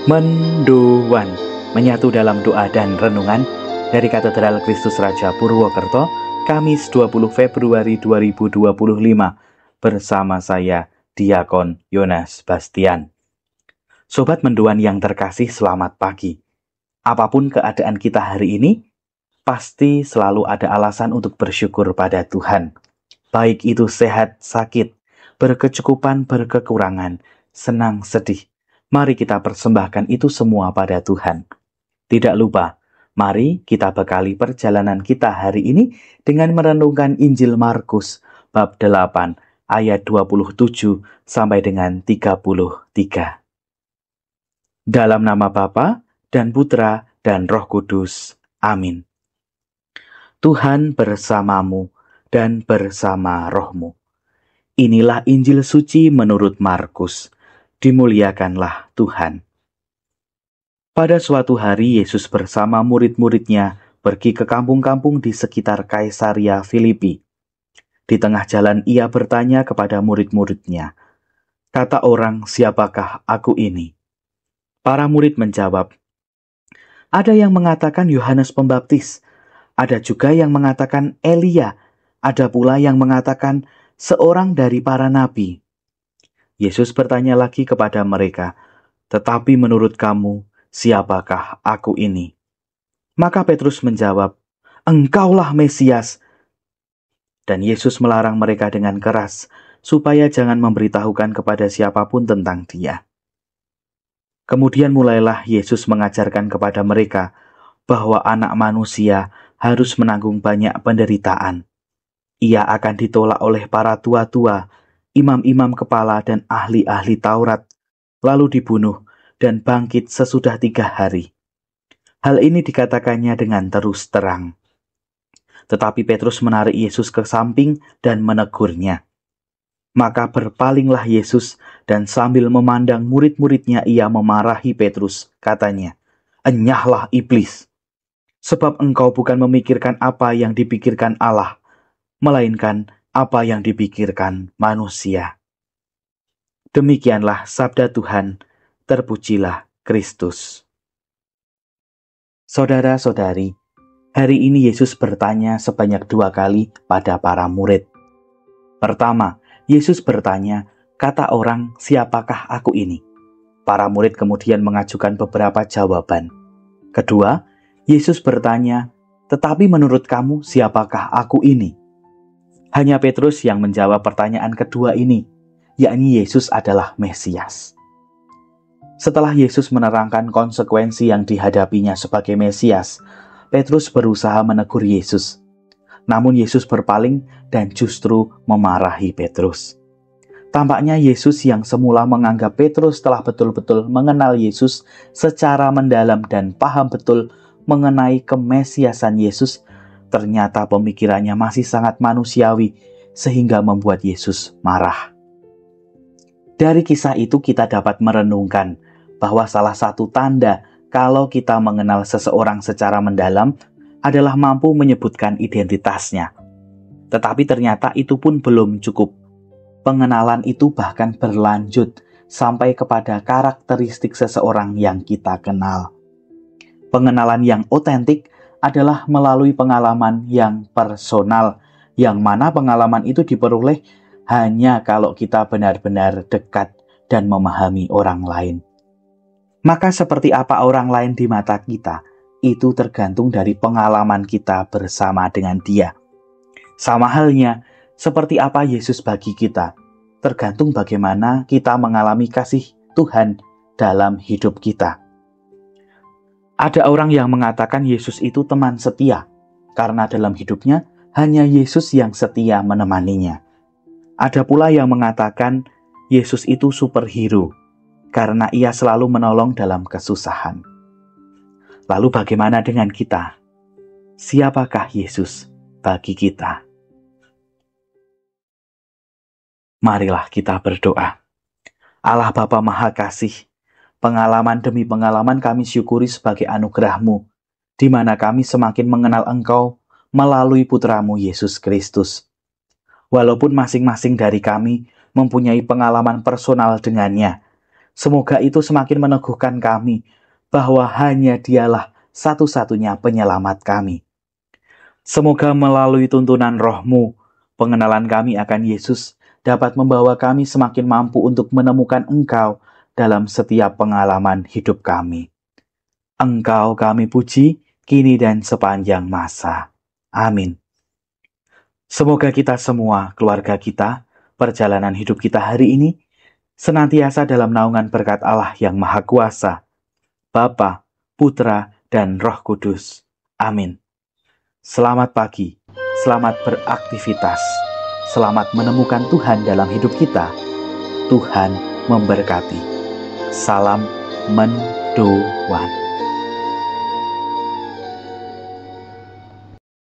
Mendoan, menyatu dalam doa dan renungan dari Katedral Kristus Raja Purwokerto, Kamis 20 Februari 2025, bersama saya, Diakon Yonas Bastian. Sobat Mendoan yang terkasih, selamat pagi. Apapun keadaan kita hari ini, pasti selalu ada alasan untuk bersyukur pada Tuhan. Baik itu sehat, sakit, berkecukupan, berkekurangan, senang, sedih. Mari kita persembahkan itu semua pada Tuhan. Tidak lupa, mari kita bekali perjalanan kita hari ini dengan merenungkan Injil Markus bab 8 ayat 27 sampai dengan 33. Dalam nama Bapa dan Putra dan Roh Kudus. Amin. Tuhan bersamamu dan bersama rohmu. Inilah Injil suci menurut Markus. Dimuliakanlah Tuhan. Pada suatu hari Yesus bersama murid-muridnya pergi ke kampung-kampung di sekitar Kaisaria Filipi. Di tengah jalan ia bertanya kepada murid-muridnya, "Kata orang, siapakah aku ini?" Para murid menjawab, "Ada yang mengatakan Yohanes Pembaptis, ada juga yang mengatakan Elia, ada pula yang mengatakan seorang dari para nabi." Yesus bertanya lagi kepada mereka, "Tetapi menurut kamu, siapakah aku ini?" Maka Petrus menjawab, "Engkaulah Mesias." Dan Yesus melarang mereka dengan keras, supaya jangan memberitahukan kepada siapapun tentang Dia. Kemudian mulailah Yesus mengajarkan kepada mereka bahwa Anak Manusia harus menanggung banyak penderitaan. Ia akan ditolak oleh para tua-tua, imam-imam kepala dan ahli-ahli Taurat, lalu dibunuh dan bangkit sesudah 3 hari. Hal ini dikatakannya dengan terus terang. Tetapi Petrus menarik Yesus ke samping dan menegurnya. Maka berpalinglah Yesus dan sambil memandang murid-muridnya ia memarahi Petrus, katanya, "Enyahlah iblis, sebab engkau bukan memikirkan apa yang dipikirkan Allah, melainkan apa yang dipikirkan manusia." Demikianlah sabda Tuhan, terpujilah Kristus. Saudara-saudari, hari ini Yesus bertanya sebanyak 2 kali pada para murid. Pertama, Yesus bertanya, "Kata orang, siapakah aku ini?" Para murid kemudian mengajukan beberapa jawaban. Kedua, Yesus bertanya, "Tetapi menurut kamu, siapakah aku ini?" Hanya Petrus yang menjawab pertanyaan kedua ini, yakni Yesus adalah Mesias. Setelah Yesus menerangkan konsekuensi yang dihadapinya sebagai Mesias, Petrus berusaha menegur Yesus. Namun Yesus berpaling dan justru memarahi Petrus. Tampaknya Yesus yang semula menganggap Petrus telah betul-betul mengenal Yesus secara mendalam dan paham betul mengenai kemesiasan Yesus, ternyata pemikirannya masih sangat manusiawi sehingga membuat Yesus marah. Dari kisah itu kita dapat merenungkan bahwa salah satu tanda kalau kita mengenal seseorang secara mendalam adalah mampu menyebutkan identitasnya. Tetapi ternyata itu pun belum cukup. Pengenalan itu bahkan berlanjut sampai kepada karakteristik seseorang yang kita kenal. Pengenalan yang otentik adalah melalui pengalaman yang personal, yang mana pengalaman itu diperoleh hanya kalau kita benar-benar dekat dan memahami orang lain. Maka seperti apa orang lain di mata kita, itu tergantung dari pengalaman kita bersama dengan Dia. Sama halnya, seperti apa Yesus bagi kita, tergantung bagaimana kita mengalami kasih Tuhan dalam hidup kita. Ada orang yang mengatakan Yesus itu teman setia, karena dalam hidupnya hanya Yesus yang setia menemaninya. Ada pula yang mengatakan Yesus itu superhero, karena ia selalu menolong dalam kesusahan. Lalu bagaimana dengan kita? Siapakah Yesus bagi kita? Marilah kita berdoa. Allah Bapa Maha Kasih, pengalaman demi pengalaman kami syukuri sebagai anugerah-Mu, di mana kami semakin mengenal Engkau melalui Putra-Mu Yesus Kristus. Walaupun masing-masing dari kami mempunyai pengalaman personal dengannya, Semoga itu semakin meneguhkan kami bahwa hanya Dialah satu-satunya penyelamat kami. Semoga melalui tuntunan Roh-Mu, pengenalan kami akan Yesus dapat membawa kami semakin mampu untuk menemukan Engkau dalam setiap pengalaman hidup kami. Engkau kami puji, kini dan sepanjang masa. Amin. Semoga kita semua, keluarga kita, perjalanan hidup kita hari ini, senantiasa dalam naungan berkat Allah yang Maha Kuasa, Bapa, Putra, dan Roh Kudus. Amin. Selamat pagi, selamat beraktivitas, selamat menemukan Tuhan dalam hidup kita. Tuhan memberkati. Salam mendoan.